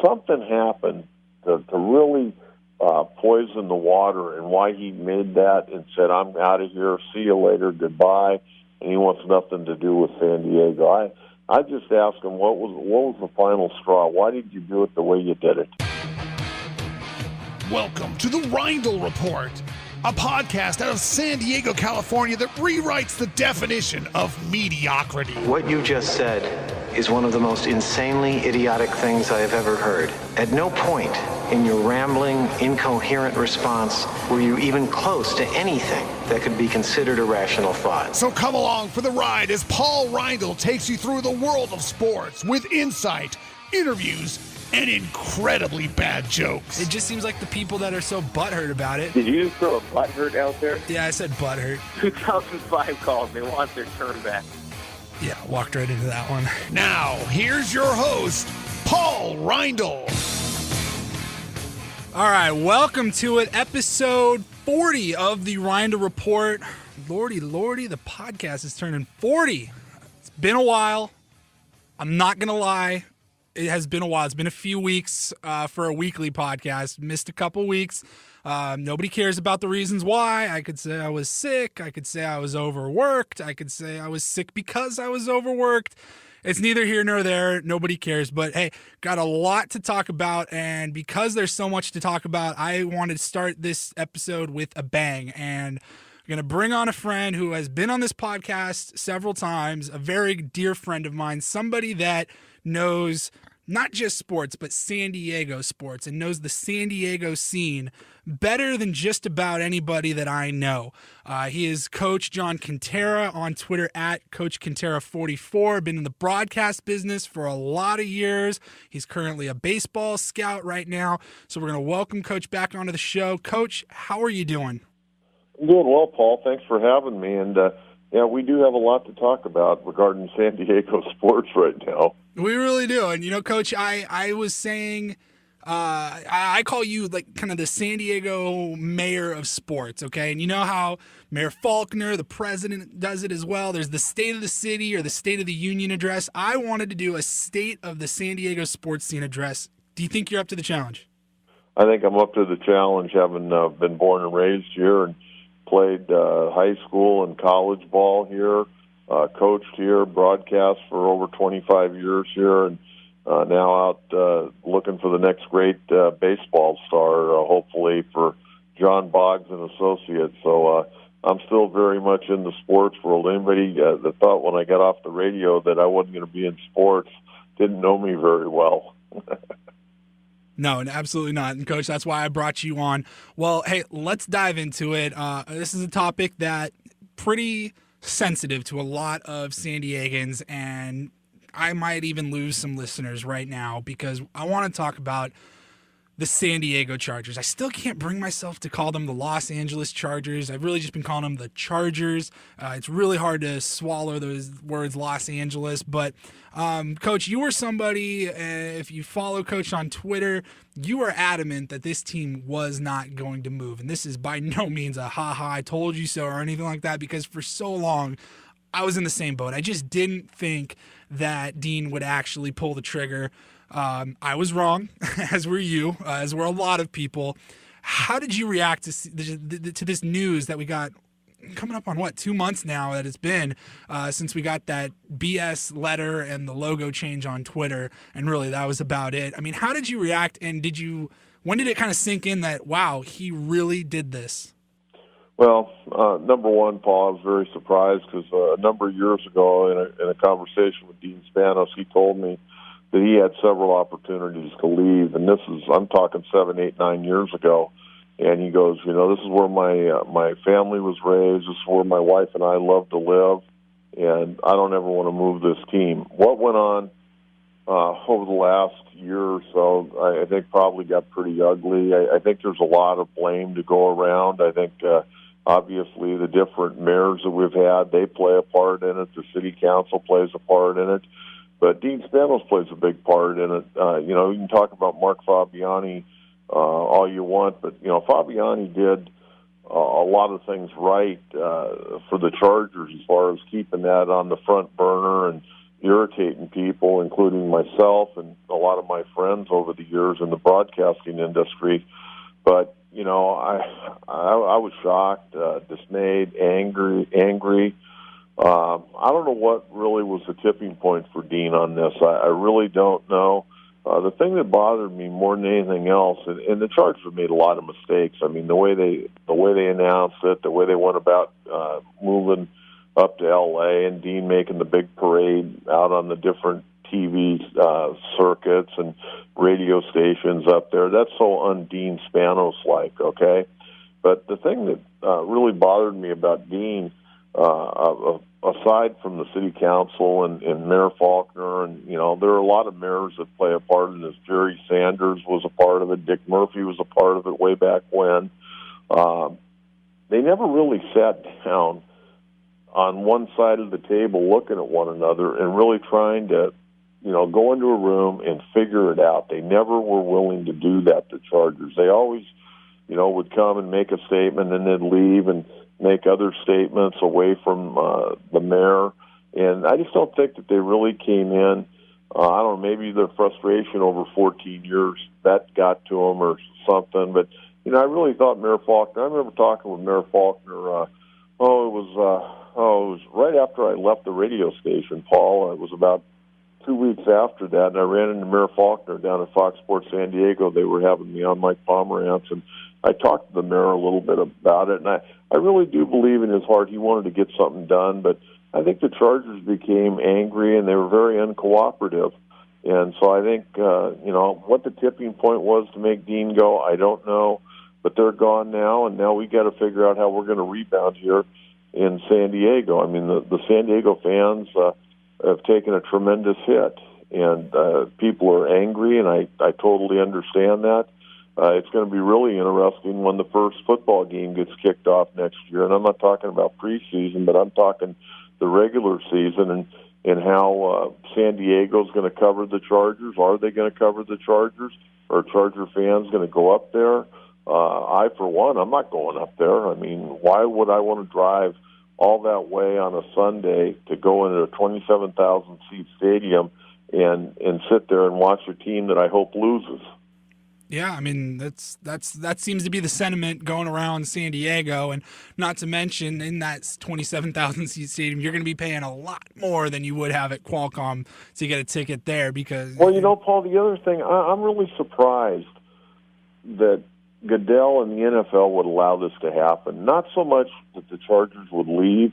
something happened to really poison the water, and why he made that and said, "I'm out of here, see you later, goodbye," and he wants nothing to do with San Diego. I just asked him, what was the final straw? Why did you do it the way you did it? Welcome to the Reindl Report, a podcast out of San Diego, California that rewrites the definition of mediocrity. What you just said is one of the most insanely idiotic things I have ever heard. At no point in your rambling, incoherent response were you even close to anything that could be considered a rational thought. So come along for the ride as Paul Reindl takes you through the world of sports with insight, interviews, and incredibly bad jokes. It just seems like the people that are so butthurt about it. Did you throw a butthurt out there? Yeah, I said butthurt. 2005 calls. They want their turn back. Yeah, walked right into that one. Now, here's your host, Paul Reindl. All right, welcome to it, episode 40 of the Reindl Report. Lordy, the podcast is turning 40. It's been a while. I'm not going to lie. It has been a while. It's been a few weeks for a weekly podcast. Missed a couple weeks. Nobody cares about the reasons why. I could say I was sick. I could say I was overworked. I could say I was sick because I was overworked. It's neither here nor there. Nobody cares. But, hey, got a lot to talk about. And because there's so much to talk about, I wanted to start this episode with a bang. And I'm going to bring on a friend who has been on this podcast several times, a very dear friend of mine, somebody that knows not just sports, but San Diego sports, and knows the San Diego scene better than just about anybody that I know. He is Coach John Kentera on Twitter at Coach Kentera44. Been in the broadcast business for a lot of years. He's currently a baseball scout right now. So we're going to welcome Coach back onto the show. Coach, how are you doing? I'm doing well, Paul. Thanks for having me. And, yeah, we do have a lot to talk about regarding San Diego sports right now. We really do. And, you know, Coach, I was saying I call you like kind of the San Diego mayor of sports, okay? And you know how Mayor Faulkner, the president, does it as well. There's the State of the City or the State of the Union address. I wanted to do a State of the San Diego sports scene address. Do you think you're up to the challenge? I think I'm up to the challenge, having been born and raised here and played high school and college ball here, coached here, broadcast for over 25 years here, and now out looking for the next great baseball star, hopefully for John Boggs and Associates. So I'm still very much in the sports world. Anybody that thought when I got off the radio that I wasn't going to be in sports didn't know me very well. No, absolutely not. And, Coach, that's why I brought you on. Well, hey, let's dive into it. This is a topic that pretty sensitive to a lot of San Diegans, and I might even lose some listeners right now because I want to talk about the San Diego Chargers. I still can't bring myself to call them the Los Angeles Chargers. I've really just been calling them the Chargers. It's really hard to swallow those words, Los Angeles. But, Coach, you were somebody, if you follow Coach on Twitter, you were adamant that this team was not going to move. And this is by no means a ha-ha, I told you so or anything like that, because for so long I was in the same boat. I just didn't think that Dean would actually pull the trigger. I was wrong, as were you, as were a lot of people. How did you react to this news that we got coming up on, 2 months now that it's been since we got that BS letter and the logo change on Twitter, and really that was about it. I mean, how did you react, and when did it kind of sink in that, wow, he really did this? Well, number one, Paul, I was very surprised because a number of years ago in a conversation with Dean Spanos, he told me that he had several opportunities to leave, and I'm talking 7, 8, 9 years ago. And he goes, this is where my family was raised. This is where my wife and I love to live, and I don't ever want to move this team. What went on over the last year or so, I think probably got pretty ugly. I think there's a lot of blame to go around. I think obviously the different mayors that we've had, they play a part in it. The city council plays a part in it. But Dean Spanos plays a big part in it. You can talk about Mark Fabiani all you want, but, Fabiani did a lot of things right for the Chargers as far as keeping that on the front burner and irritating people, including myself and a lot of my friends over the years in the broadcasting industry. But I was shocked, dismayed, angry. I don't know what really was the tipping point for Dean on this. I really don't know. The thing that bothered me more than anything else, and the Chargers have made a lot of mistakes. I mean, the way they announced it, the way they went about moving up to L.A. and Dean making the big parade out on the different TV circuits and radio stations up there. That's so un-Dean Spanos-like, okay? But the thing that really bothered me about Dean, aside from the city council and Mayor Faulkner, and there are a lot of mayors that play a part in this. Jerry Sanders was a part of it. Dick Murphy was a part of it way back when. They never really sat down on one side of the table looking at one another and really trying to, go into a room and figure it out. They never were willing to do that, the Chargers. They always, would come and make a statement and then leave and make other statements away from the mayor. And I just don't think that they really came in. I don't know, maybe the frustration over 14 years, that got to them or something. But, I really thought Mayor Faulkner, I remember talking with Mayor Faulkner, it was right after I left the radio station, Paul. It was about 2 weeks after that, and I ran into Mayor Faulkner down at Fox Sports San Diego. They were having me on Mike Pomerantz, and I talked to the mayor a little bit about it, and I really do believe in his heart he wanted to get something done, but I think the Chargers became angry, and they were very uncooperative. And so I think, what the tipping point was to make Dean go, I don't know, but they're gone now, and now we got to figure out how we're going to rebound here in San Diego. I mean, the San Diego fans have taken a tremendous hit, and people are angry, and I totally understand that. It's going to be really interesting when the first football game gets kicked off next year, and I'm not talking about preseason, but I'm talking the regular season and how San Diego's going to cover the Chargers. Are they going to cover the Chargers? Are Charger fans going to go up there? I, for one, I'm not going up there. I mean, why would I want to drive all that way on a Sunday to go into a 27,000-seat stadium and sit there and watch a team that I hope loses? Yeah, I mean that seems to be the sentiment going around San Diego, and not to mention in that 27,000 seat stadium, you're going to be paying a lot more than you would have at Qualcomm to get a ticket there. Because Paul, the other thing, I'm really surprised that Goodell and the NFL would allow this to happen. Not so much that the Chargers would leave,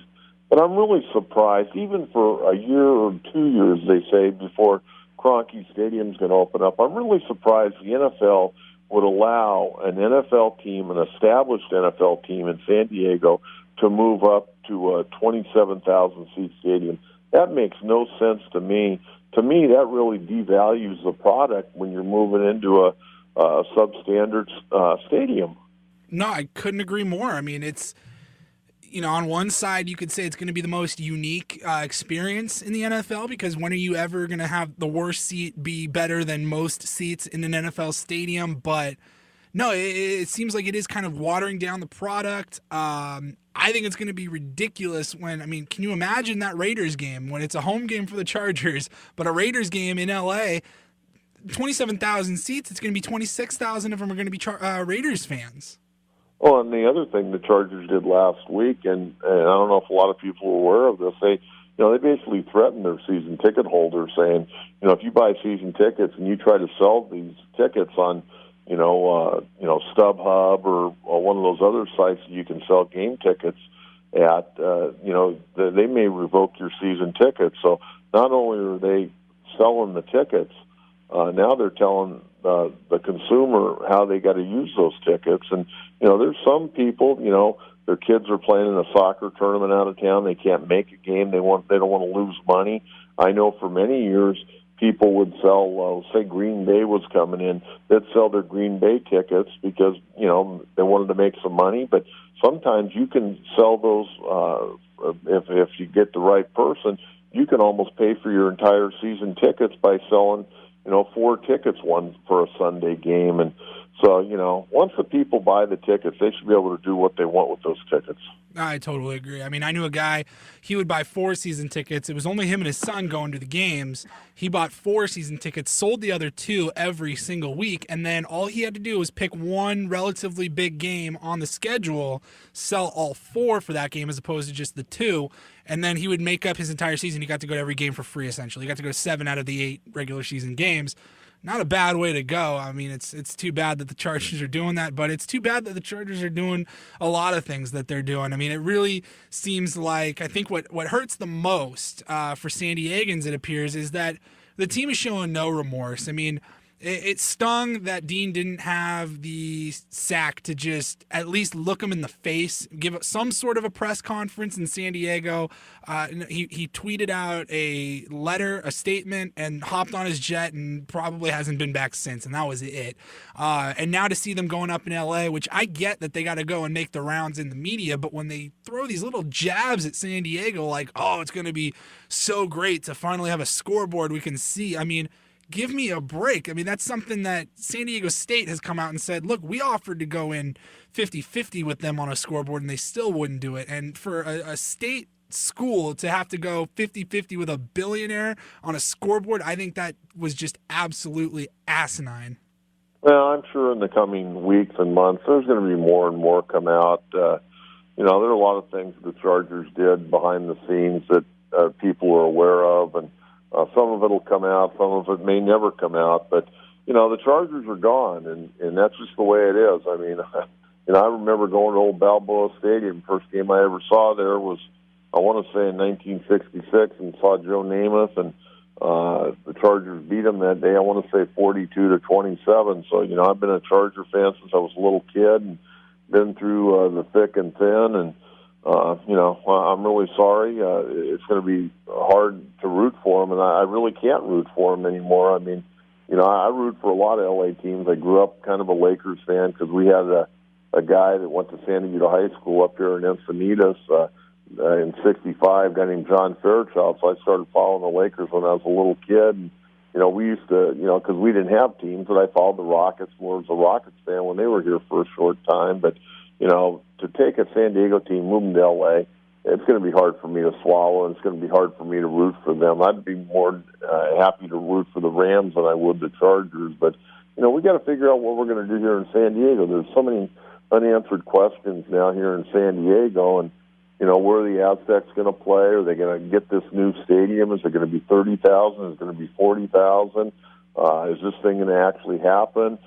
but I'm really surprised. Even for a year or 2 years, they say, before Kroenke Stadium's going to open up, I'm really surprised the NFL would allow an NFL team, an established NFL team in San Diego, to move up to a 27,000-seat stadium. That makes no sense to me. To me, that really devalues the product when you're moving into a substandard stadium. No, I couldn't agree more. I mean, it's, on one side, you could say it's going to be the most unique experience in the NFL, because when are you ever going to have the worst seat be better than most seats in an NFL stadium? But no, it seems like it is kind of watering down the product. I think it's going to be ridiculous can you imagine that Raiders game when it's a home game for the Chargers, but a Raiders game in LA, 27,000 seats, it's going to be 26,000 of them are going to be Raiders fans. Well, and the other thing the Chargers did last week, and I don't know if a lot of people are aware of this, they basically threatened their season ticket holders, saying, if you buy season tickets and you try to sell these tickets on, StubHub or one of those other sites that you can sell game tickets at, they may revoke your season tickets. So not only are they selling the tickets, now they're telling the consumer how they got to use those tickets. And, there's some people, their kids are playing in a soccer tournament out of town. They can't make a game. They don't want to lose money. I know for many years people would sell, say Green Bay was coming in, they'd sell their Green Bay tickets because, they wanted to make some money. But sometimes you can sell those, if you get the right person, you can almost pay for your entire season tickets by selling 4 tickets, one for a Sunday game. And So, once the people buy the tickets, they should be able to do what they want with those tickets. I totally agree. I mean, I knew a guy, he would buy 4 season tickets. It was only him and his son going to the games. He bought 4 season tickets, sold the other 2 every single week, and then all he had to do was pick one relatively big game on the schedule, sell all 4 for that game as opposed to just the 2, and then he would make up his entire season. He got to go to every game for free, essentially. He got to go to 7 out of the 8 regular season games. Not a bad way to go. I mean, it's too bad that the Chargers are doing that, but it's too bad that the Chargers are doing a lot of things that they're doing. I mean, it really seems like, I think what hurts the most for San Diegans, it appears, is that the team is showing no remorse. I mean, it stung that Dean didn't have the sack to just at least look him in the face, give some sort of a press conference in San Diego. He tweeted out a letter, a statement, and hopped on his jet and probably hasn't been back since, and that was it. And now to see them going up in L.A., which I get that they got to go and make the rounds in the media, but when they throw these little jabs at San Diego like, oh, it's going to be so great to finally have a scoreboard we can see, I mean, give me a break. I mean, that's something that San Diego State has come out and said, look, we offered to go in 50-50 with them on a scoreboard, and they still wouldn't do it. And for a state school to have to go 50-50 with a billionaire on a scoreboard, I think that was just absolutely asinine. Well, I'm sure in the coming weeks and months, there's going to be more and more come out. There are a lot of things the Chargers did behind the scenes that people are aware of, and some of it will come out, some of it may never come out. But, the Chargers are gone, and that's just the way it is. I mean, I remember going to old Balboa Stadium. First game I ever saw there was, I want to say, in 1966, and saw Joe Namath, and the Chargers beat them that day, I want to say 42-27. So, I've been a Charger fan since I was a little kid and been through the thick and thin, and I'm really sorry. It's going to be hard to root for them, and I really can't root for them anymore. I mean, I root for a lot of LA teams. I grew up kind of a Lakers fan because we had a guy that went to San Diego High School up here in Encinitas in '65, a guy named John Fairchild. So I started following the Lakers when I was a little kid. And, we used to, because we didn't have teams, but I followed the Rockets more as a Rockets fan when they were here for a short time. But to take a San Diego team, move them to L.A., it's going to be hard for me to swallow, and it's going to be hard for me to root for them. I'd be more happy to root for the Rams than I would the Chargers. But, we got to figure out what we're going to do here in San Diego. There's so many unanswered questions now here in San Diego, and, where are the Aztecs going to play? Are they going to get this new stadium? Is it going to be 30,000? Is it going to be 40,000? Is this thing going to actually happen?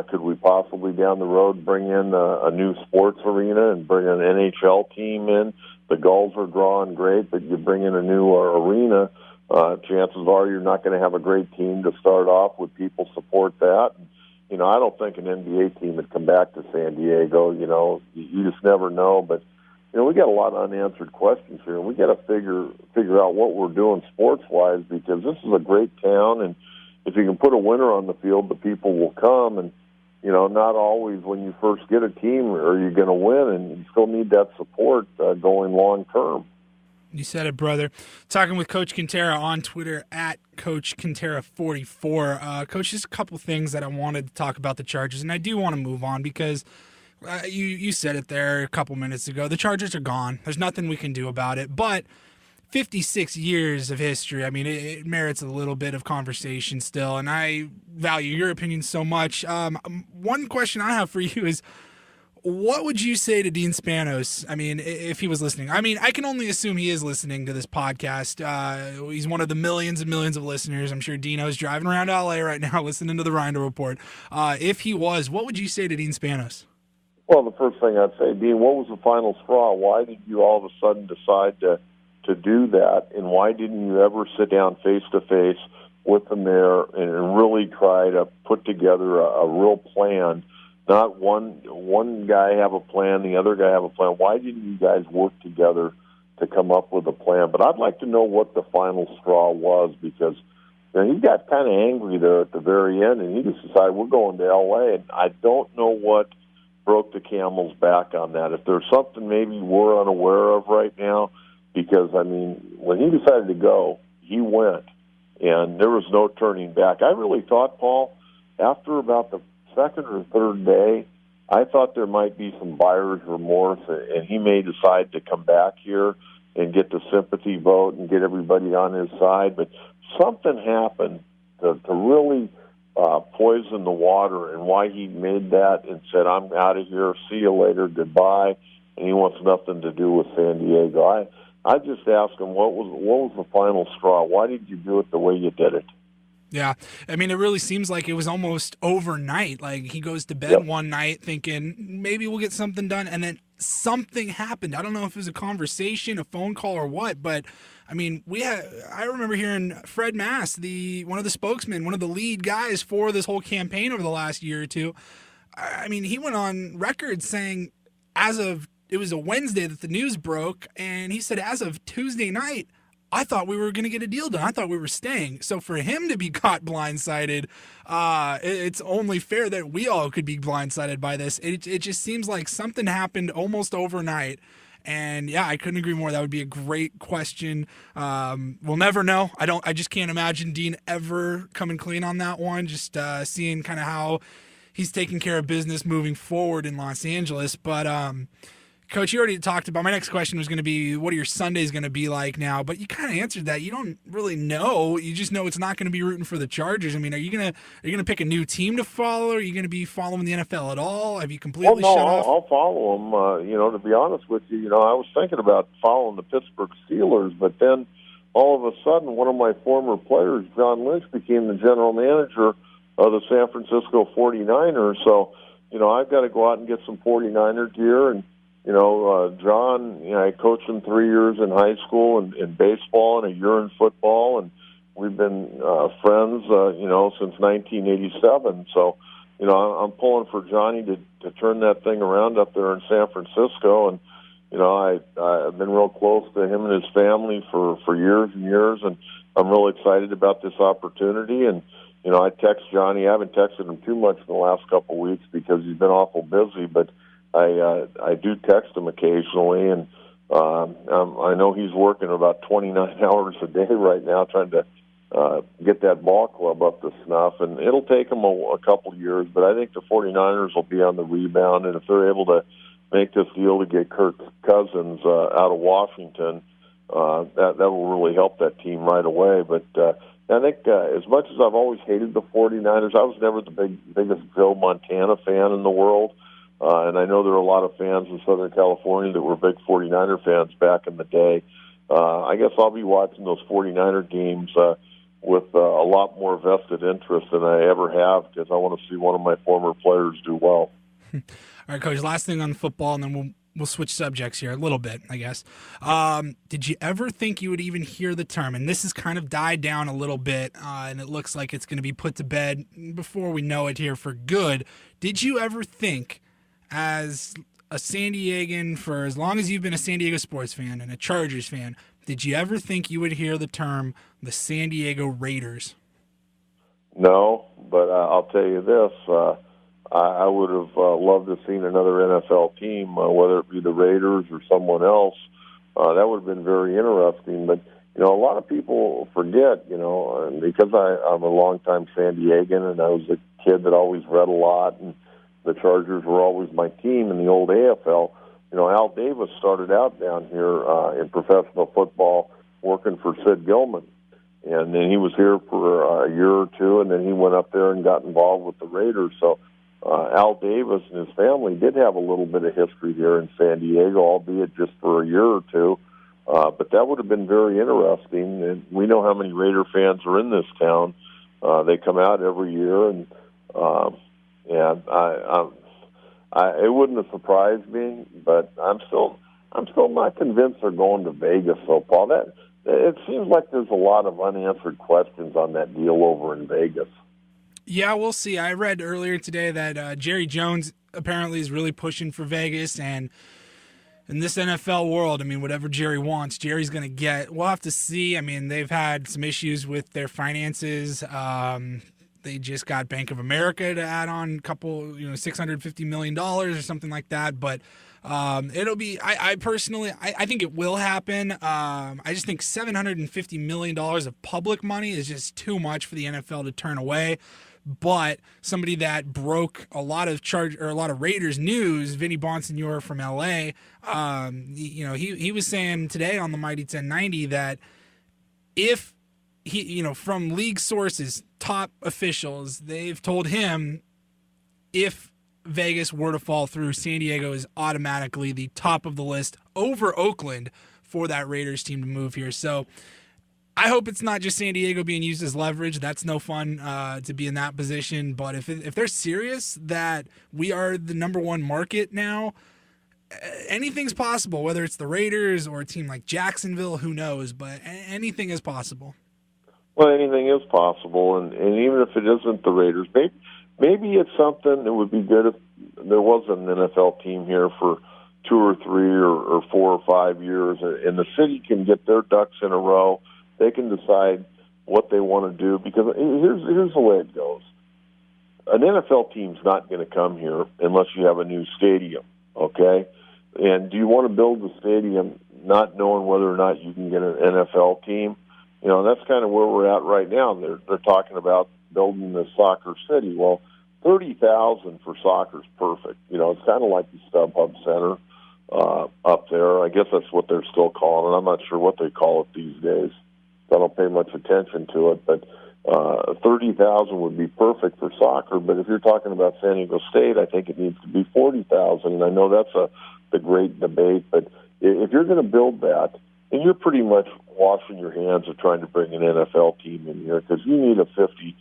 Could we possibly down the road bring in a new sports arena and bring an NHL team in? The Gulls are drawing great, but you bring in a new arena, chances are you're not going to have a great team to start off with. People support that. And, I don't think an NBA team would come back to San Diego. You just never know. But, we got a lot of unanswered questions here, and we got to figure out what we're doing sports-wise, because this is a great town, and if you can put a winner on the field, the people will come. And, not always when you first get a team are you going to win, and you still need that support going long term. You said it, brother. Talking with Coach Kentera on Twitter at Coach Kentera44. Coach, just a couple things that I wanted to talk about the Chargers, and I do want to move on because you said it there a couple minutes ago. The Chargers are gone. There's nothing we can do about it, but 56 years of history, I mean, it merits a little bit of conversation still, and I value your opinion so much. One question I have for you is, what would you say to Dean Spanos, I mean, if he was listening? I mean, I can only assume he is listening to this podcast. He's one of the millions and millions of listeners. I'm sure Dino's driving around L.A. right now listening to the Reindl Report. If he was, what would you say to Dean Spanos? Well, the first thing I'd say, Dean, what was the final straw? Why did you all of a sudden decide to do that, and why didn't you ever sit down face-to-face with the mayor and really try to put together a real plan? Not one guy have a plan, the other guy have a plan. Why didn't you guys work together to come up with a plan? But I'd like to know what the final straw was, because he got kind of angry there at the very end, and he just decided we're going to L.A., and I don't know what broke the camel's back on that. If there's something maybe we're unaware of right now, because, I mean, when he decided to go, he went, and there was no turning back. I really thought, Paul, after about the second or third day, I thought there might be some buyer's remorse, and he may decide to come back here and get the sympathy vote and get everybody on his side. But something happened to really poison the water, and why he made that and said, I'm out of here, see you later, goodbye, and he wants nothing to do with San Diego. I just asked him, what was the final straw? Why did you do it the way you did it? Yeah, I mean, it really seems like it was almost overnight. Like, he goes to bed one night thinking, maybe we'll get something done, and then something happened. I don't know if it was a conversation, a phone call, or what, but, I mean, I remember hearing Fred Mass, one of the spokesmen, one of the lead guys for this whole campaign over the last year or two. I mean, he went on record saying it was a Wednesday that the news broke, and he said, as of Tuesday night, I thought we were going to get a deal done. I thought we were staying. So for him to be caught blindsided, it's only fair that we all could be blindsided by this. It just seems like something happened almost overnight. And yeah, I couldn't agree more. That would be a great question. We'll never know. I just can't imagine Dean ever coming clean on that one. Just seeing kind of how he's taking care of business moving forward in Los Angeles. But Coach, you already talked about, my next question was going to be, what are your Sundays going to be like now? But you kind of answered that. You don't really know. You just know it's not going to be rooting for the Chargers. I mean, are you going to pick a new team to follow? Are you going to be following the NFL at all? Have you completely shut off? I'll follow them. To be honest with you, I was thinking about following the Pittsburgh Steelers, but then all of a sudden, one of my former players, John Lynch, became the general manager of the San Francisco 49ers. So, I've got to go out and get some 49er gear. And John, I coached him 3 years in high school and in baseball and a year in football, and we've been friends, since 1987. So, I'm pulling for Johnny to turn that thing around up there in San Francisco, and I've been real close to him and his family for years and years, and I'm really excited about this opportunity. And I text Johnny. I haven't texted him too much in the last couple of weeks because he's been awful busy, but I do text him occasionally, and I know he's working about 29 hours a day right now trying to get that ball club up to snuff, and it'll take him a couple of years, but I think the 49ers will be on the rebound, and if they're able to make this deal to get Kirk Cousins out of Washington, that will really help that team right away. But I think as much as I've always hated the 49ers, I was never the biggest Joe Montana fan in the world. And I know there are a lot of fans in Southern California that were big 49er fans back in the day. I guess I'll be watching those 49er games with a lot more vested interest than I ever have because I want to see one of my former players do well. All right, Coach, last thing on football, and then we'll switch subjects here a little bit, I guess. Did you ever think you would even hear the term, and this has kind of died down a little bit, and it looks like it's going to be put to bed before we know it here for good. Did you ever think, as a San Diegan, for as long as you've been a San Diego sports fan and a Chargers fan, did you ever think you would hear the term the San Diego Raiders? No, but I'll tell you this. I would have loved to have seen another NFL team, whether it be the Raiders or someone else. That would have been very interesting. But, a lot of people forget, because I'm a longtime San Diegan and I was a kid that always read a lot, and the Chargers were always my team in the old AFL. Al Davis started out down here in professional football working for Sid Gilman. And then he was here for a year or two, and then he went up there and got involved with the Raiders. So Al Davis and his family did have a little bit of history here in San Diego, albeit just for a year or two. But that would have been very interesting. And we know how many Raider fans are in this town. They come out every year, and it wouldn't have surprised me, but I'm still not convinced they're going to Vegas. So, Paul, it seems like there's a lot of unanswered questions on that deal over in Vegas. Yeah, we'll see. I read earlier today that Jerry Jones apparently is really pushing for Vegas, and in this NFL world, I mean, whatever Jerry wants, Jerry's going to get. We'll have to see. I mean, they've had some issues with their finances. They just got Bank of America to add on a couple, $650 million or something like that. But it'll be, I personally, I think it will happen. I just think $750 million of public money is just too much for the NFL to turn away. but somebody that broke a lot of Raiders news, Vinny Bonsignore from LA, he was saying today on the Mighty 1090 that if he, from league sources, top officials, they've told him if Vegas were to fall through, San Diego is automatically the top of the list over Oakland for that Raiders team to move here. So I hope it's not just San Diego being used as leverage. That's no fun to be in that position. But if they're serious that we are the number one market now, anything's possible, whether it's the Raiders or a team like Jacksonville, who knows, but anything is possible. Well, anything is possible, and even if it isn't the Raiders, maybe it's something that would be good if there was an NFL team here for 2 or 3 or 4 or 5 years, and the city can get their ducks in a row. They can decide what they want to do, because here's the way it goes. An NFL team's not going to come here unless you have a new stadium, okay? And do you want to build the stadium not knowing whether or not you can get an NFL team? That's kind of where we're at right now. They're talking about building this soccer city. Well, 30,000 for soccer is perfect. It's kind of like the StubHub Center up there. I guess that's what they're still calling it. I'm not sure what they call it these days. I don't pay much attention to it, but 30,000 would be perfect for soccer. But if you're talking about San Diego State, I think it needs to be 40,000. And I know that's the great debate, but if you're going to build that, and you're pretty much washing your hands of trying to bring an NFL team in here, because you need a 50+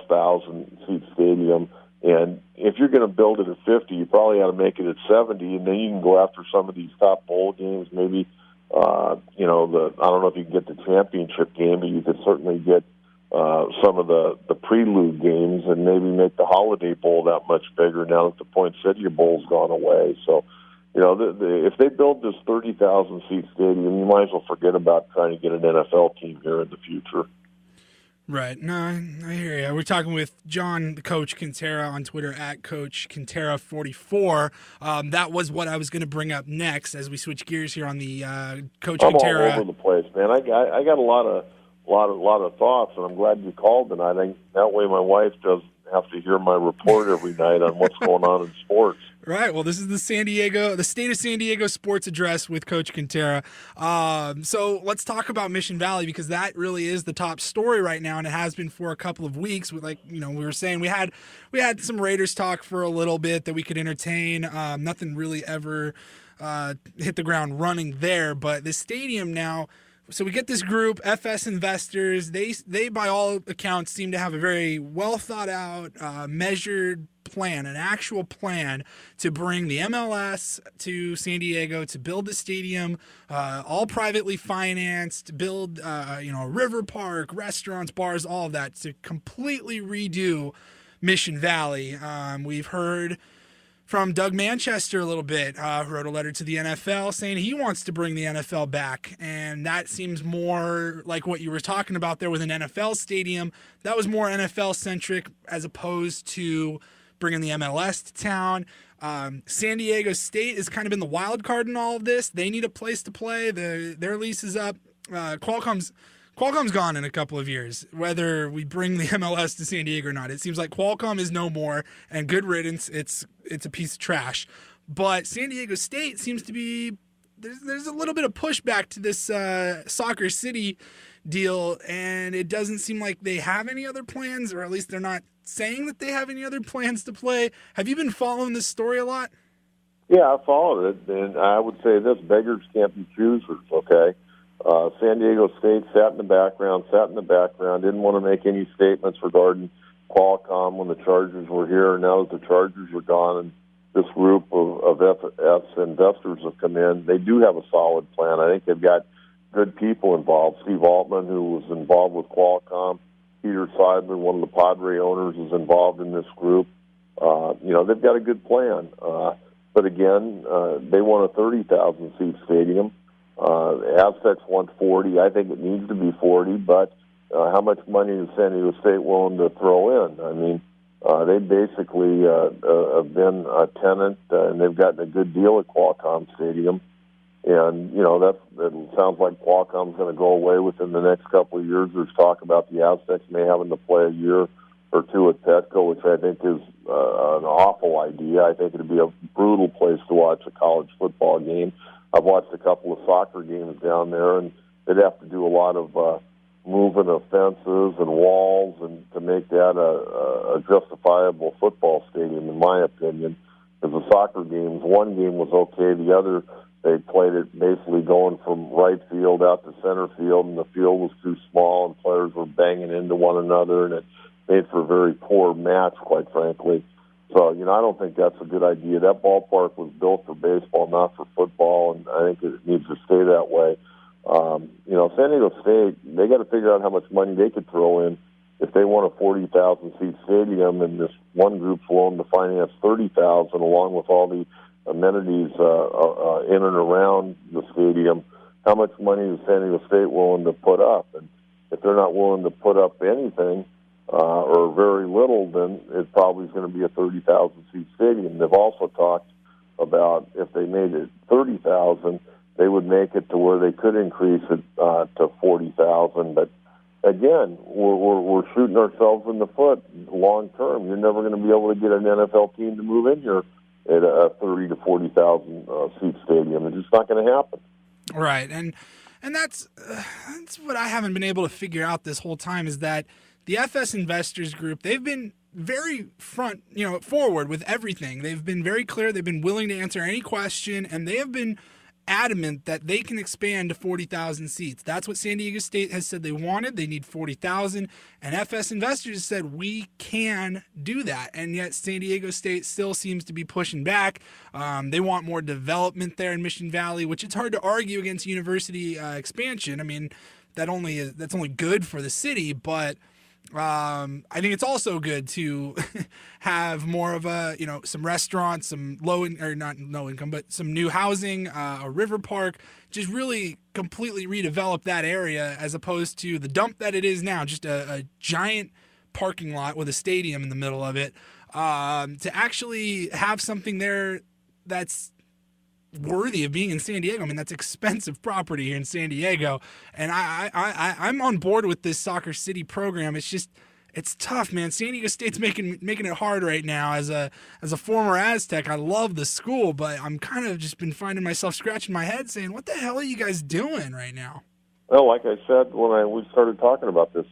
thousand seat stadium. And if you're going to build it at 50, you probably ought to make it at 70, and then you can go after some of these top bowl games. Maybe, I don't know if you can get the championship game, but you could certainly get some of the prelude games, and maybe make the Holiday Bowl that much bigger now that the Poinsettia Bowl's gone away. So, if they build this 30,000 seat stadium, you might as well forget about trying to get an NFL team here in the future. Right. No, I hear you. We're talking with John, the Coach Kentera, on Twitter at Coach Kentera44. That was what I was going to bring up next as we switch gears here on the Coach Kentera. I'm all over the place, man. I got a lot of thoughts, and I'm glad you called tonight. That way, my wife doesn't have to hear my report every night on what's going on in sports. Right. Well, this is the State of San Diego Sports Address with Coach Kentera. So let's talk about Mission Valley, because that really is the top story right now, and it has been for a couple of weeks. We were saying, we had some Raiders talk for a little bit that we could entertain. Nothing really ever hit the ground running there, but the stadium now. So we get this group, FS Investors. They by all accounts seem to have a very well thought out, measured plan, an actual plan to bring the MLS to San Diego, to build the stadium, all privately financed, build a river park, restaurants, bars, all of that, to completely redo Mission Valley. We've heard from Doug Manchester a little bit, who wrote a letter to the NFL saying he wants to bring the NFL back. And that seems more like what you were talking about there with an NFL stadium. That was more NFL-centric as opposed to bringing the MLS to town. San Diego State has kind of been the wild card in all of this. They need a place to play. Their lease is up. Qualcomm's gone in a couple of years, whether we bring the MLS to San Diego or not. It seems like Qualcomm is no more, and good riddance. It's a piece of trash. But San Diego State seems to be there's a little bit of pushback to this Soccer City deal, and it doesn't seem like they have any other plans, or at least they're not saying that they have any other plans to play. Have you been following this story a lot? Yeah, I followed it, and I would say this: beggars can't be choosers. Okay. San Diego State sat in the background, didn't want to make any statements regarding Qualcomm when the Chargers were here. Now that the Chargers are gone and this group of FS investors have come in, they do have a solid plan. I think they've got good people involved. Steve Altman, who was involved with Qualcomm, Peter Seidler, one of the Padre owners, is involved in this group. They've got a good plan. But again, they want a 30,000-seat stadium. Aztecs want 40. I think it needs to be 40, but how much money is San Diego State willing to throw in? I mean, they basically have been a tenant, and they've gotten a good deal at Qualcomm Stadium. And, it sounds like Qualcomm's going to go away within the next couple of years. There's talk about the Aztecs may having to play a year or two at Petco, which I think is an awful idea. I think it'd be a brutal place to watch a college football game. I've watched a couple of soccer games down there, and they'd have to do a lot of moving of fences and walls and to make that a justifiable football stadium, in my opinion. Because the soccer games, one game was okay, the other, they played it basically going from right field out to center field, and the field was too small, and players were banging into one another, and it made for a very poor match, quite frankly. So, I don't think that's a good idea. That ballpark was built for baseball, not for football, and I think it needs to stay that way. San Diego State, they got to figure out how much money they could throw in if they want a 40,000-seat stadium, and this one group's willing to finance 30,000 along with all the amenities in and around the stadium. How much money is San Diego State willing to put up? And if they're not willing to put up anything or very little, then it probably is going to be a 30,000-seat stadium. They've also talked about if they made it 30,000, they would make it to where they could increase it to 40,000. But again, we're shooting ourselves in the foot long term. You're never going to be able to get an NFL team to move in here at a 30 to 40,000 seat stadium. It's just not going to happen. Right, and that's what I haven't been able to figure out this whole time is that the FS Investors Group, they've been very forward with everything. They've been very clear. They've been willing to answer any question, and they have been adamant that they can expand to 40,000 seats. That's what San Diego State has said they wanted. They need 40,000, and FS Investors said we can do that, and yet San Diego State still seems to be pushing back. They want more development there in Mission Valley, which it's hard to argue against university expansion. I mean, that's only good for the city, but I think it's also good to have more of some restaurants, some not low income, but some new housing, a river park, just really completely redevelop that area as opposed to the dump that it is now, just a giant parking lot with a stadium in the middle of it, to actually have something there that's worthy of being in San Diego. I mean, that's expensive property here in San Diego, and I'm on board with this Soccer City program. It's tough, man. San Diego State's making it hard right now. As a former Aztec, I love the school, but I'm kind of just been finding myself scratching my head saying, what the hell are you guys doing right now? Well, like I said when we started talking about this,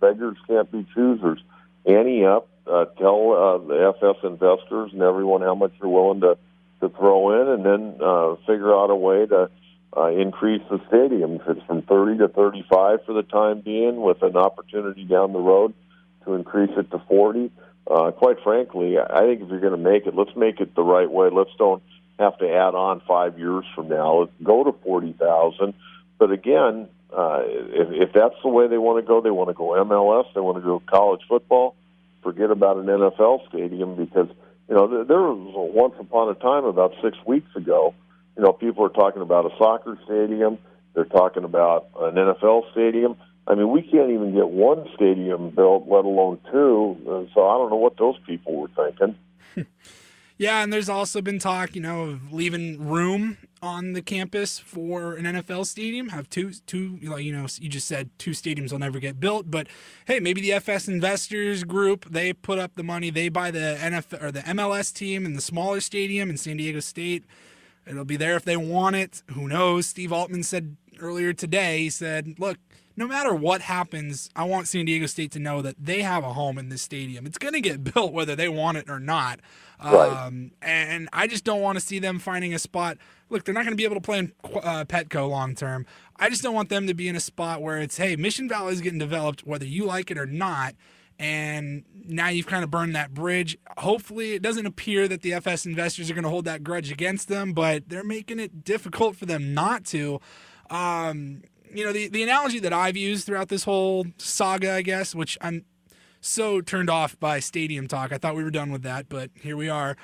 beggars can't be choosers. Ante up, tell the FS investors and everyone how much you're willing to throw in, and then figure out a way to increase the stadium. If it's from 30 to 35 for the time being, with an opportunity down the road to increase it to 40. Quite frankly, I think if you're going to make it, let's make it the right way. Let's don't have to add on 5 years from now. Let's go to 40,000. But again, if that's the way they want to go MLS, they want to go college football, forget about an NFL stadium, because there was once upon a time, about 6 weeks ago, people are talking about a soccer stadium. They're talking about an NFL stadium. I mean, we can't even get one stadium built, let alone two. So I don't know what those people were thinking. Yeah, and there's also been talk, of leaving room on the campus for an NFL stadium. Have two, you just said two stadiums will never get built, but hey, maybe the FS Investors Group, they put up the money, they buy the NFL or the MLS team in the smaller stadium in San Diego State. It'll be there if they want it. Who knows? Steve Altman said earlier today, he said, look, no matter what happens, I want San Diego State to know that they have a home in this stadium. It's going to get built whether they want it or not. Right. And I just don't want to see them finding a spot. Look, they're not going to be able to play in Petco long term. I just don't want them to be in a spot where it's, hey, Mission Valley is getting developed whether you like it or not. And now you've kind of burned that bridge. Hopefully it doesn't appear that the FS investors are going to hold that grudge against them, but they're making it difficult for them not to. The analogy that I've used throughout this whole saga, I guess, which I'm so turned off by stadium talk. I thought we were done with that, but here we are,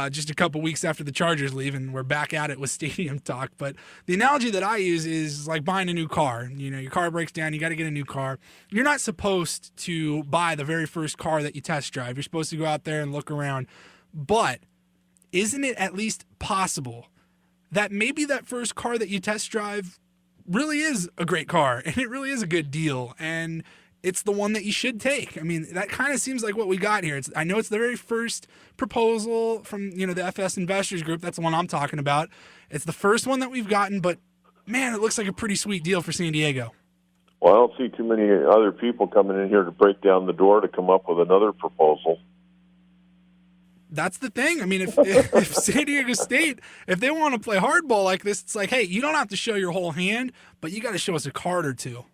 just a couple weeks after the Chargers leave, and we're back at it with stadium talk. But the analogy that I use is like buying a new car. Your car breaks down, you got to get a new car. You're not supposed to buy the very first car that you test drive. You're supposed to go out there and look around. But isn't it at least possible that maybe that first car that you test drive really is a great car, and it really is a good deal, and it's the one that you should take. I mean, that kind of seems like what we got here. I know it's the very first proposal from, the FS Investors Group. That's the one I'm talking about. It's the first one that we've gotten, but, man, it looks like a pretty sweet deal for San Diego. Well, I don't see too many other people coming in here to break down the door to come up with another proposal. That's the thing. I mean, if San Diego State, if they want to play hardball like this, it's like, hey, you don't have to show your whole hand, but you got to show us a card or two.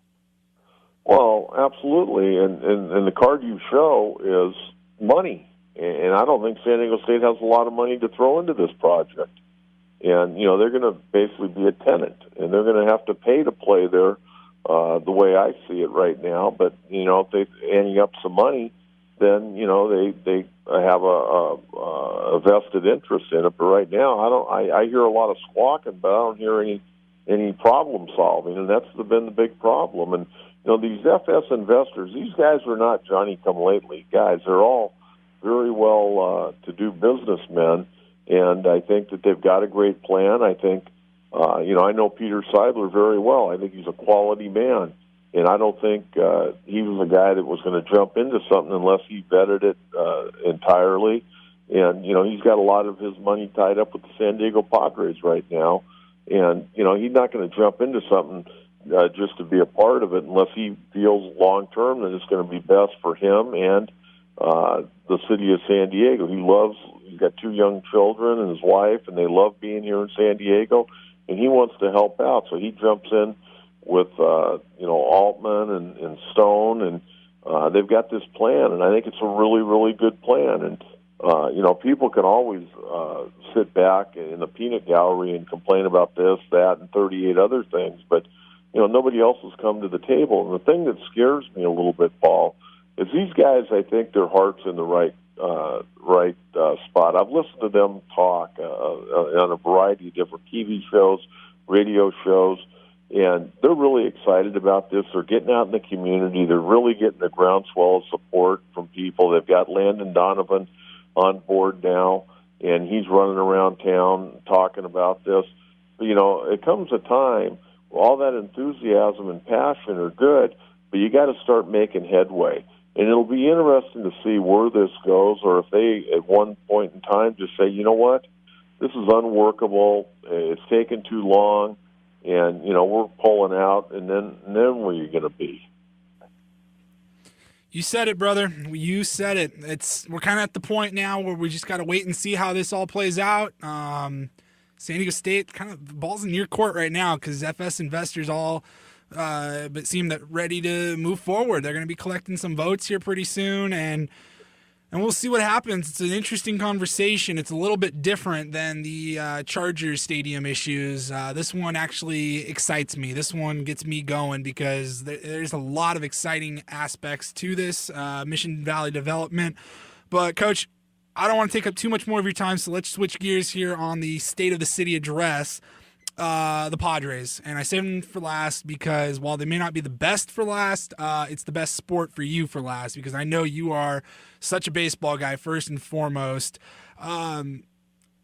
Well, absolutely, and the card you show is money, and I don't think San Diego State has a lot of money to throw into this project. And, they're going to basically be a tenant, and they're going to have to pay to play there the way I see it right now. But, if they're adding up some money, then, they have a vested interest in it. But right now, I hear a lot of squawking, but I don't hear any problem solving, and that's been the big problem. And, these FS investors, these guys are not Johnny-come-lately guys. They're all very well-to-do businessmen, and I think that they've got a great plan. I think, I know Peter Seidler very well. I think he's a quality man, and I don't think he was a guy that was going to jump into something unless he vetted it entirely. And, he's got a lot of his money tied up with the San Diego Padres right now, and, he's not going to jump into something just to be a part of it unless he feels long-term that it's going to be best for him and the city of San Diego. He's got 2 young children and his wife, and they love being here in San Diego, and he wants to help out. So he jumps in with, Altman and Stone, and they've got this plan, and I think it's a really, really good plan. And, people can always sit back in the peanut gallery and complain about this, that, and 38 other things, but nobody else has come to the table. And the thing that scares me a little bit, Paul, is these guys, I think their heart's in the right spot. I've listened to them talk on a variety of different TV shows, radio shows, and they're really excited about this. They're getting out in the community. They're really getting a groundswell of support from people. They've got Landon Donovan on board now, and he's running around town talking about this. But, it comes a time all that enthusiasm and passion are good, but you got to start making headway. And it'll be interesting to see where this goes, or if they, at one point in time, just say, you know what, this is unworkable, it's taken too long, and, we're pulling out, and then where are you going to be? You said it, brother. You said it. We're kind of at the point now where we just got to wait and see how this all plays out. San Diego State, kind of the ball's in your court right now because FS investors all but seem that ready to move forward. They're going to be collecting some votes here pretty soon, and we'll see what happens. It's an interesting conversation. It's a little bit different than the Chargers Stadium issues. This one actually excites me. This one gets me going because there's a lot of exciting aspects to this Mission Valley development. But, Coach, I don't want to take up too much more of your time, so let's switch gears here on the State of the City address. The Padres. And I saved them for last because while they may not be the best for last, it's the best sport for you for last because I know you are such a baseball guy first and foremost. I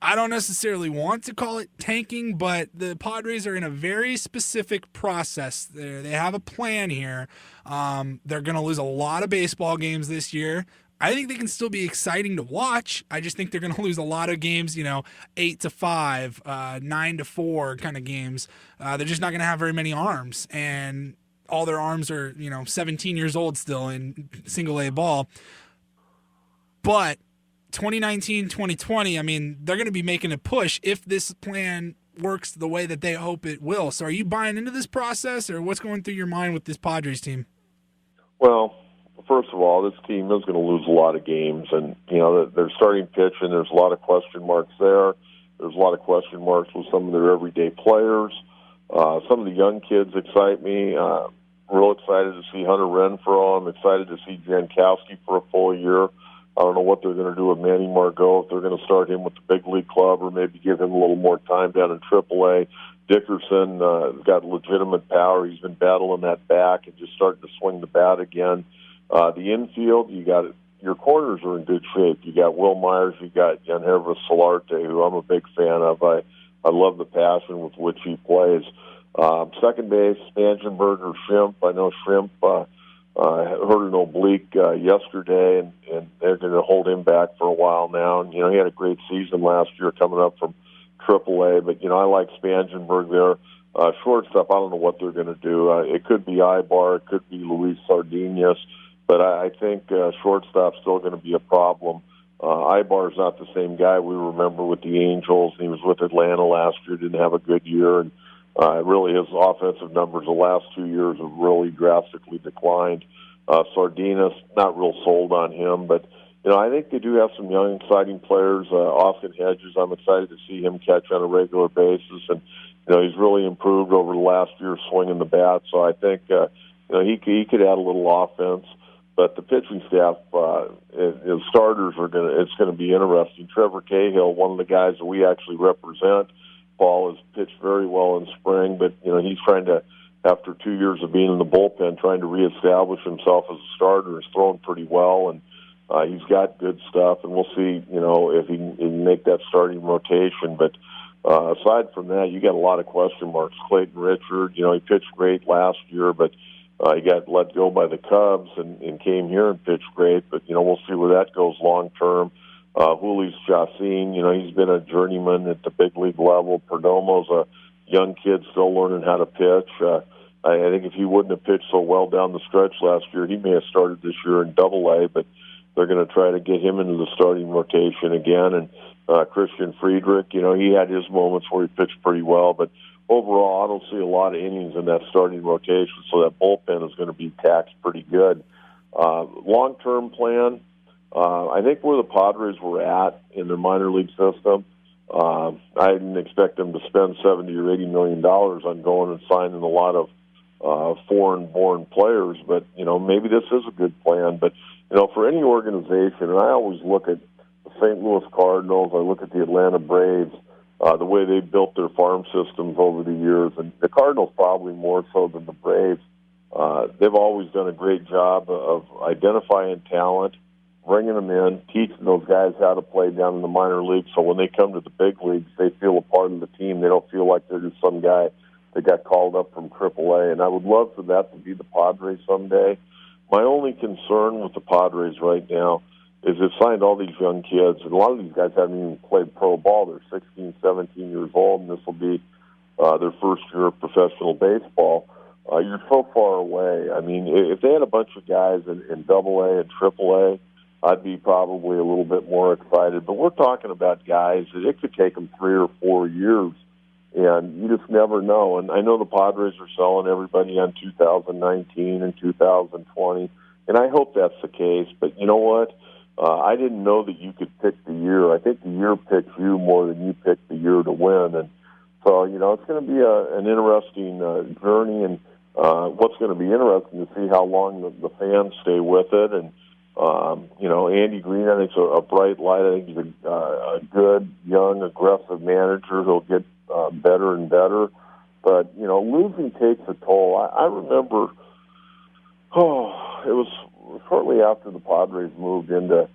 don't necessarily want to call it tanking, but the Padres are in a very specific process. They have a plan here. They're going to lose a lot of baseball games this year. I think they can still be exciting to watch. I just think they're going to lose a lot of games, 8-5, 9-4 kind of games. They're just not going to have very many arms, and all their arms are, 17 years old still in single-A ball. But 2019, 2020, they're going to be making a push if this plan works the way that they hope it will. So are you buying into this process, or what's going through your mind with this Padres team? Well, first of all, this team is going to lose a lot of games, and they're starting pitching. There's a lot of question marks there. There's a lot of question marks with some of their everyday players. Some of the young kids excite me. Real excited to see Hunter Renfroe. I'm excited to see Jankowski for a full year. I don't know what they're going to do with Manny Margot, if they're going to start him with the big league club or maybe give him a little more time down in AAA. Dickerson got legitimate power. He's been battling that back and just starting to swing the bat again. The infield, your corners are in good shape. You got Will Myers, you got Yangervis Solarte, who I'm a big fan of. I love the passion with which he plays. Second base, Spangenberg or Shrimp. I know Shrimp I heard an oblique yesterday, and they're going to hold him back for a while now. And, he had a great season last year coming up from AAA. But, I like Spangenberg there. Shortstop, I don't know what they're going to do. It could be Ibar. It could be Luis Sardinas. But I think shortstop's still going to be a problem. Ibar's not the same guy we remember with the Angels. He was with Atlanta last year, didn't have a good year. And really his offensive numbers the last 2 years have really drastically declined. Sardinas, not real sold on him. But, I think they do have some young, exciting players. Austin Hedges, I'm excited to see him catch on a regular basis. And, he's really improved over the last year swinging the bat. So I think, he could add a little offense. But the pitching staff, starters it's going to be interesting. Trevor Cahill, one of the guys that we actually represent, Paul, has pitched very well in spring, but, he's trying to, after 2 years of being in the bullpen, trying to reestablish himself as a starter. He's thrown pretty well, and he's got good stuff, and we'll see, if he can make that starting rotation. But aside from that, you got a lot of question marks. Clayton Richard, he pitched great last year, but he got let go by the Cubs and came here and pitched great. But, we'll see where that goes long term. Julius Chacin, he's been a journeyman at the big league level. Perdomo's a young kid still learning how to pitch. I think if he wouldn't have pitched so well down the stretch last year, he may have started this year in Double-A, but they're going to try to get him into the starting rotation again. And Christian Friedrich, he had his moments where he pitched pretty well, but overall, I don't see a lot of innings in that starting rotation, so that bullpen is going to be taxed pretty good. Long-term plan, I think where the Padres were at in their minor league system, I didn't expect them to spend $70 or $80 million on going and signing a lot of foreign-born players, but, maybe this is a good plan. But, for any organization, and I always look at the St. Louis Cardinals, I look at the Atlanta Braves, the way they built their farm systems over the years, and the Cardinals probably more so than the Braves. They've always done a great job of identifying talent, bringing them in, teaching those guys how to play down in the minor leagues, so when they come to the big leagues, they feel a part of the team. They don't feel like they're just some guy that got called up from AAA, and I would love for that to be the Padres someday. My only concern with the Padres right now is they've signed all these young kids, and a lot of these guys haven't even played pro ball. They're 16, 17 years old, and this will be their first year of professional baseball. You're so far away. I mean, if they had a bunch of guys in Double-A and Triple-A, I'd be probably a little bit more excited. But we're talking about guys that it could take them 3 or 4 years, and you just never know. And I know the Padres are selling everybody on 2019 and 2020, and I hope that's the case. But you know what? I didn't know that you could pick the year. I think the year picks you more than you pick the year to win. And so, it's going to be an interesting journey, and what's going to be interesting to see how long the fans stay with it. And, Andy Green, I think, is a bright light. I think he's a good, young, aggressive manager who'll get better and better. But, losing takes a toll. I remember, it was shortly after the Padres moved into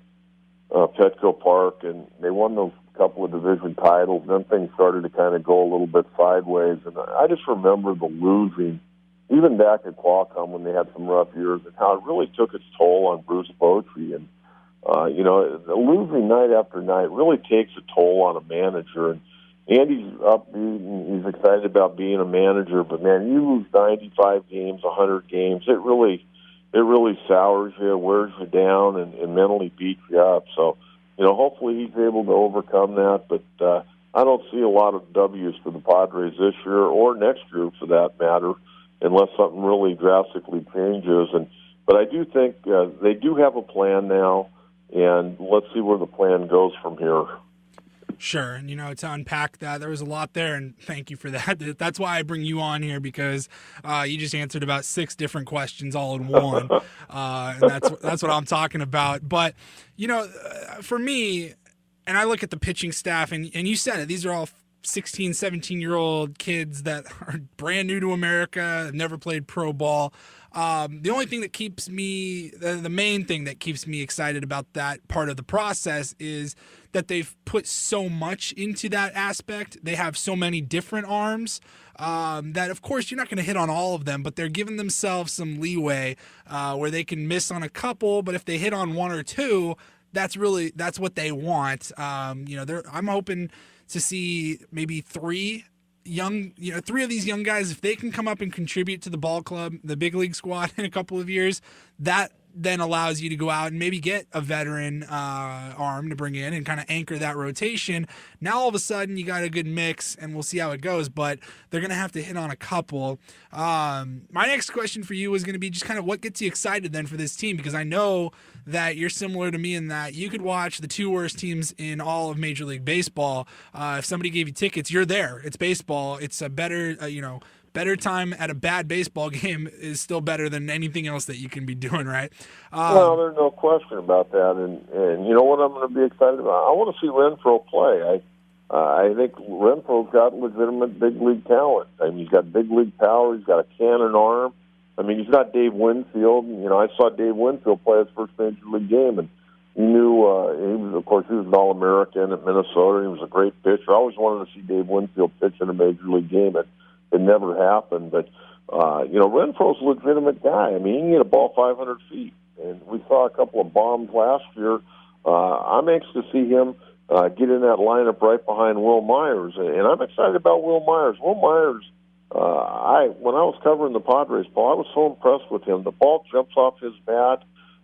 Petco Park, and they won those couple of division titles. Then things started to kind of go a little bit sideways, and I just remember the losing, even back at Qualcomm when they had some rough years, and how it really took its toll on Bruce Bochy. And the losing night after night really takes a toll on a manager. And Andy's upbeat and he's excited about being a manager, but man, you lose 95 games, 100 games, it really sours you, wears you down, and mentally beats you up. So, hopefully he's able to overcome that. But I don't see a lot of W's for the Padres this year or next year, for that matter, unless something really drastically changes. But I do think they do have a plan now, and let's see where the plan goes from here. Sure. And, to unpack that, there was a lot there, and thank you for that. That's why I bring you on here, because you just answered about 6 different questions all in one. And that's what I'm talking about. But, for me, and I look at the pitching staff, and you said it, these are all 16, 17-year-old kids that are brand new to America, have never played pro ball. The only thing that keeps me, the main thing that keeps me excited about that part of the process is that they've put so much into that aspect. They have so many different arms that, of course, you're not going to hit on all of them, but they're giving themselves some leeway where they can miss on a couple, but if they hit on one or two, that's what they want. I'm hoping to see maybe three of these young guys, if they can come up and contribute to the ball club, the big league squad in a couple of years, that then allows you to go out and maybe get a veteran arm to bring in and kind of anchor that rotation. Now all of a sudden you got a good mix, and we'll see how it goes, but they're going to have to hit on a couple. My next question for you is going to be just kind of what gets you excited then for this team, because I know that you're similar to me in that you could watch the two worst teams in all of Major League Baseball. If somebody gave you tickets, you're there. It's baseball. It's a better, better time at a bad baseball game is still better than anything else that you can be doing, right? Well, there's no question about that. And you know what I'm going to be excited about? I want to see Renfroe play. I think Renfroe's got legitimate big league talent. I mean, he's got big league power. He's got a cannon arm. I mean, he's not Dave Winfield. I saw Dave Winfield play his first major league game, and he knew he was an All-American at Minnesota. He was a great pitcher. I always wanted to see Dave Winfield pitch in a major league game. It never happened, but Renfroe's a legitimate guy. I mean, he can hit a ball 500 feet, and we saw a couple of bombs last year. I'm anxious to see him get in that lineup right behind Will Myers, and I'm excited about Will Myers. Will Myers, when I was covering the Padres, Paul, I was so impressed with him. The ball jumps off his bat.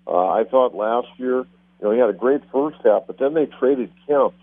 I thought last year, he had a great first half, but then they traded Kemp.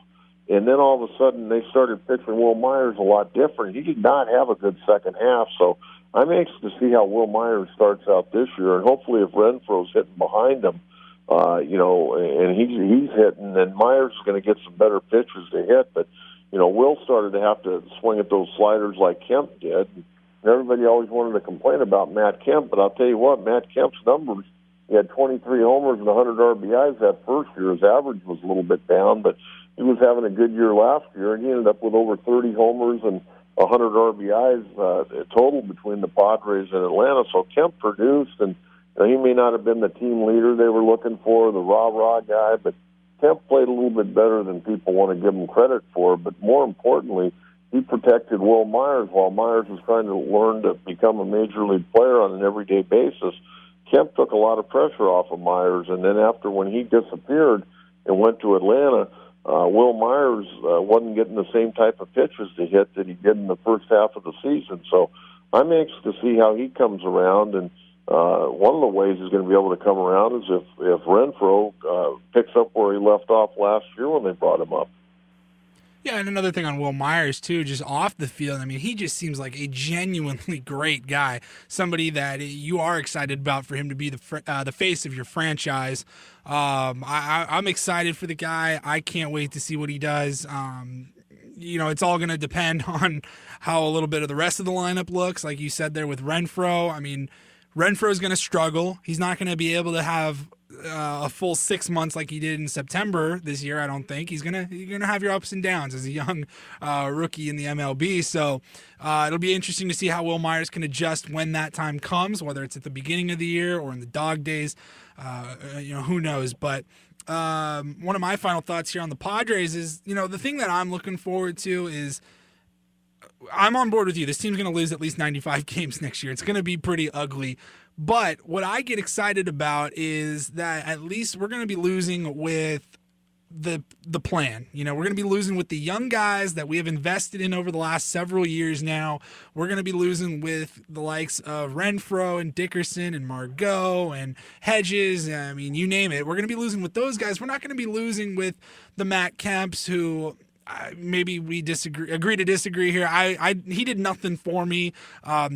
And then all of a sudden they started pitching Will Myers a lot different. He did not have a good second half. So I'm anxious to see how Will Myers starts out this year. And hopefully if Renfroe's hitting behind him, and he's hitting, then Myers is going to get some better pitches to hit. But, Will started to have to swing at those sliders like Kemp did. And everybody always wanted to complain about Matt Kemp. But I'll tell you what, Matt Kemp's numbers, he had 23 homers and 100 RBIs that first year. His average was a little bit down, but he was having a good year last year, and he ended up with over 30 homers and 100 RBIs total between the Padres and Atlanta. So Kemp produced, and he may not have been the team leader they were looking for, the rah-rah guy, but Kemp played a little bit better than people want to give him credit for. But more importantly, he protected Will Myers while Myers was trying to learn to become a major league player on an everyday basis. Kemp took a lot of pressure off of Myers, and then when he disappeared and went to Atlanta, Will Myers wasn't getting the same type of pitches to hit that he did in the first half of the season. So I'm anxious to see how he comes around. And one of the ways he's going to be able to come around is if Renfroe picks up where he left off last year when they brought him up. Yeah, and another thing on Will Myers, too, just off the field, I mean, he just seems like a genuinely great guy, somebody that you are excited about for him to be the face of your franchise. I'm excited for the guy. I can't wait to see what he does. It's all going to depend on how a little bit of the rest of the lineup looks, like you said there with Renfroe. I mean, Renfroe's going to struggle. He's not going to be able to have a full 6 months like he did in September this year. I don't think you're gonna have your ups and downs as a young rookie in the MLB. So it'll be interesting to see how Will Myers can adjust when that time comes, whether it's at the beginning of the year or in the dog days. Who knows? But one of my final thoughts here on the Padres is, the thing that I'm looking forward to is, I'm on board with you. This team's going to lose at least 95 games next year. It's going to be pretty ugly. But what I get excited about is that at least we're going to be losing with the plan. We're going to be losing with the young guys that we have invested in over the last several years now. We're going to be losing with the likes of Renfroe and Dickerson and Margot and Hedges. I mean, you name it. We're going to be losing with those guys. We're not going to be losing with the Matt Kemps who... maybe we agree to disagree here. He did nothing for me.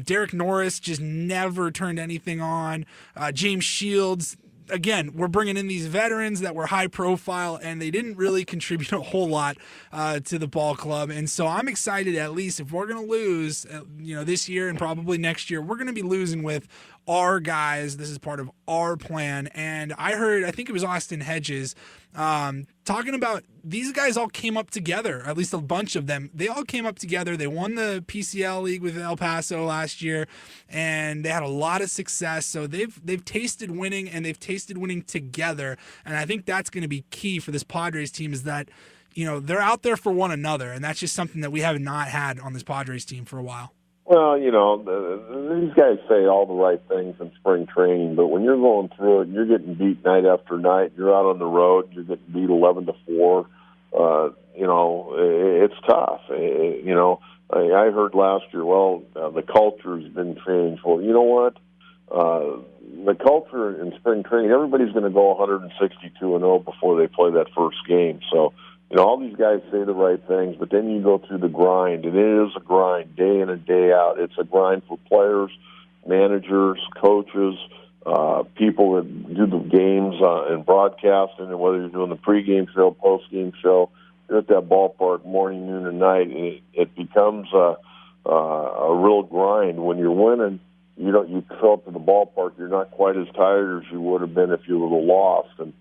Derek Norris just never turned anything on. James Shields, again, we're bringing in these veterans that were high profile, and they didn't really contribute a whole lot to the ball club. And so I'm excited, at least if we're going to lose, this year and probably next year, we're going to be losing with our guys. This is part of our plan. And I think it was Austin Hedges talking about these guys all came up together, at least a bunch of them. They all came up together. They won the PCL League with El Paso last year, and they had a lot of success. So they've tasted winning, and they've tasted winning together. And I think that's going to be key for this Padres team is that, they're out there for one another, and that's just something that we have not had on this Padres team for a while. Well, these guys say all the right things in spring training, but when you're going through it, you're getting beat night after night. You're out on the road, you're getting beat 11-4. It's tough. I heard last year, the culture's been changed. Well, you know what? The culture in spring training, everybody's going to go 162-0 before they play that first game. So, all these guys say the right things, but then you go through the grind, and it is a grind day in and day out. It's a grind for players, managers, coaches, people that do the games and broadcasting, and whether you're doing the pregame show, postgame show, you're at that ballpark morning, noon, and night. It becomes a real grind. When you're winning, you show up to the ballpark, you're not quite as tired as you would have been if you would have lost. And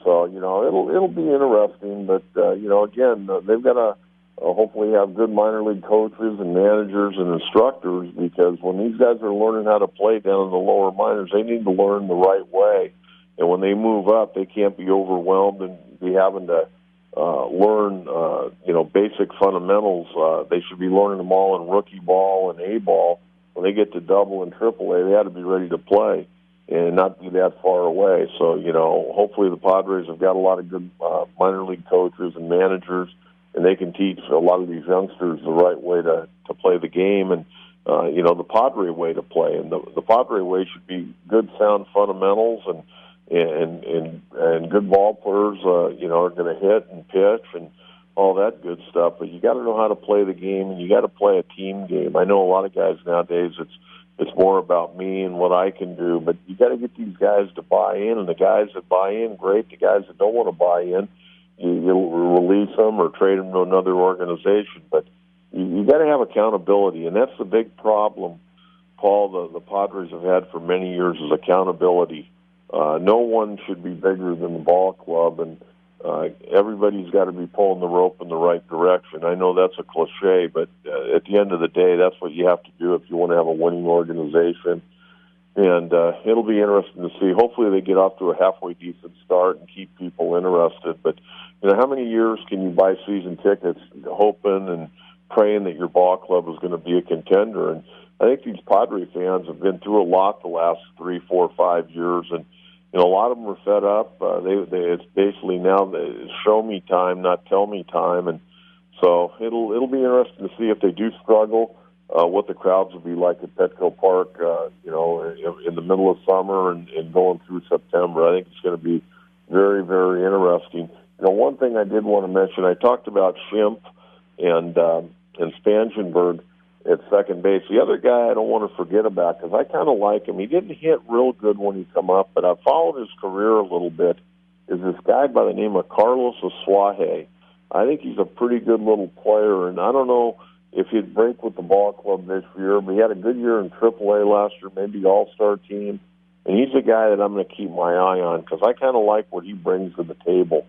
so, it'll be interesting, but, again, they've got to hopefully have good minor league coaches and managers and instructors, because when these guys are learning how to play down in the lower minors, they need to learn the right way. And when they move up, they can't be overwhelmed and be having to learn, basic fundamentals. They should be learning them all in rookie ball and A ball. When they get to double and triple A, they ought to be ready to play and not be that far away. So, hopefully the Padres have got a lot of good minor league coaches and managers, and they can teach a lot of these youngsters the right way to play the game and, the Padre way to play. And the Padre way should be good, sound fundamentals and good ball players, are going to hit and pitch and all that good stuff. But you got to know how to play the game, and you got to play a team game. I know a lot of guys nowadays, it's more about me and what I can do, but you got to get these guys to buy in, and the guys that buy in, great. The guys that don't want to buy in, you release them or trade them to another organization. But you got to have accountability, and that's the big problem, Paul, the Padres have had for many years is accountability. No one should be bigger than the ball club, and everybody's got to be pulling the rope in the right direction. I know that's a cliche, but at the end of the day, that's what you have to do if you want to have a winning organization. And it'll be interesting to see. Hopefully they get off to a halfway decent start and keep people interested. But, how many years can you buy season tickets hoping and praying that your ball club is going to be a contender? And I think these Padre fans have been through a lot the last 3, 4, 5 years, and a lot of them are fed up. It's basically now the show me time, not tell me time, and so it'll be interesting to see if they do struggle, what the crowds will be like at Petco Park, in the middle of summer and going through September. I think it's going to be very, very interesting. One thing I did want to mention, I talked about Schimpf and Spangenberg at second base. The other guy I don't want to forget about, because I kind of like him. He didn't hit real good when he come up, but I've followed his career a little bit, is this guy by the name of Carlos Asuaje. I think he's a pretty good little player, and I don't know if he'd break with the ball club this year, but he had a good year in AAA last year, maybe all-star team, and he's a guy that I'm going to keep my eye on because I kind of like what he brings to the table.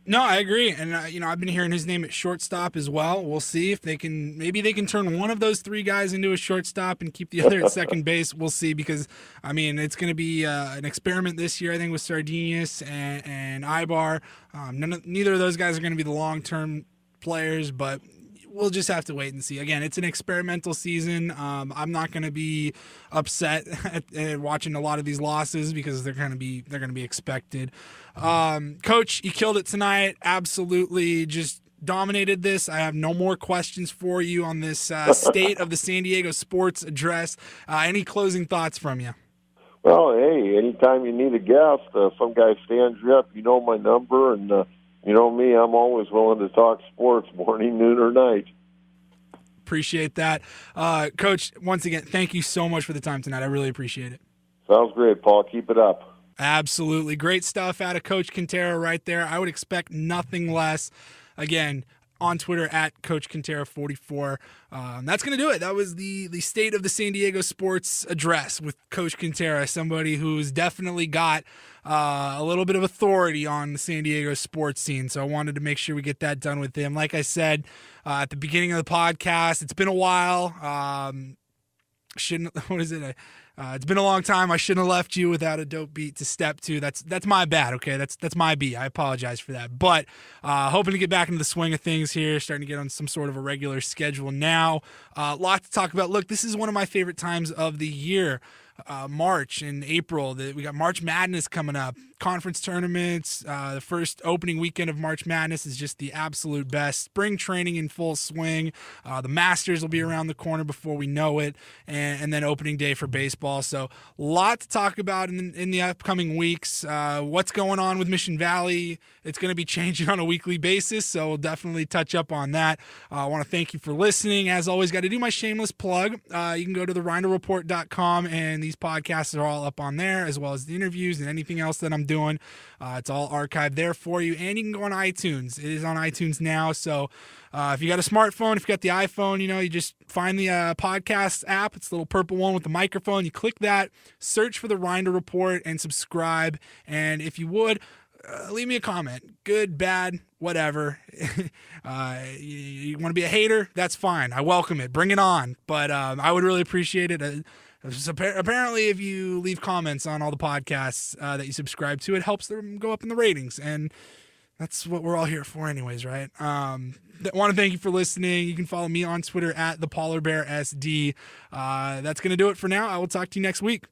No, I agree, and I've been hearing his name at shortstop as well. We'll see if they can turn one of those three guys into a shortstop and keep the other at second base. We'll see, because it's going to be an experiment this year. I think with Sardinius and Ibar. Neither of those guys are going to be the long-term players, but we'll just have to wait and see. Again, it's an experimental season. I'm not going to be upset at watching a lot of these losses because they're going to be expected. Coach, you killed it tonight. Absolutely, just dominated this. I have no more questions for you on this state of the San Diego sports address. Any closing thoughts from you? Well, hey, anytime you need a guest, some guy stands you up. You know my number, and you know me, I'm always willing to talk sports, morning, noon, or night. Appreciate that. Coach, once again, thank you so much for the time tonight. I really appreciate it. Sounds great, Paul. Keep it up. Absolutely. Great stuff out of Coach Kentera right there. I would expect nothing less. Again, on Twitter at Coach Kentera 44. That's going to do it. That was the State of the San Diego Sports address with Coach Kentera, somebody who's definitely got a little bit of authority on the San Diego sports scene. So I wanted to make sure we get that done with him. Like I said at the beginning of the podcast, it's been a while. It's been a long time. I shouldn't have left you without a dope beat to step to. That's my bad, okay? That's my beat. I apologize for that. But hoping to get back into the swing of things here, starting to get on some sort of a regular schedule now. Lot to talk about. Look, this is one of my favorite times of the year. March and April. We got March Madness coming up. Conference tournaments. The first opening weekend of March Madness is just the absolute best. Spring training in full swing. The Masters will be around the corner before we know it. And then opening day for baseball. So a lot to talk about in the upcoming weeks. What's going on with Mission Valley? It's going to be changing on a weekly basis, so we'll definitely touch up on that. I want to thank you for listening. As always, got to do my shameless plug. You can go to the ReindlReport.com, and these podcasts are all up on there, as well as the interviews and anything else that I'm doing. It's all archived there for you, and you can go on iTunes. It is on iTunes now, so if you got a smartphone, if you got the iPhone, you just find the podcast app. It's the little purple one with the microphone. You click that, search for the Reindl Report, and subscribe. And if you would, leave me a comment. Good, bad, whatever. You want to be a hater? That's fine. I welcome it. Bring it on. But I would really appreciate it. Apparently, if you leave comments on all the podcasts that you subscribe to, it helps them go up in the ratings. And that's what we're all here for anyways, right? I want to thank you for listening. You can follow me on Twitter at ThePolarBearSD. That's going to do it for now. I will talk to you next week.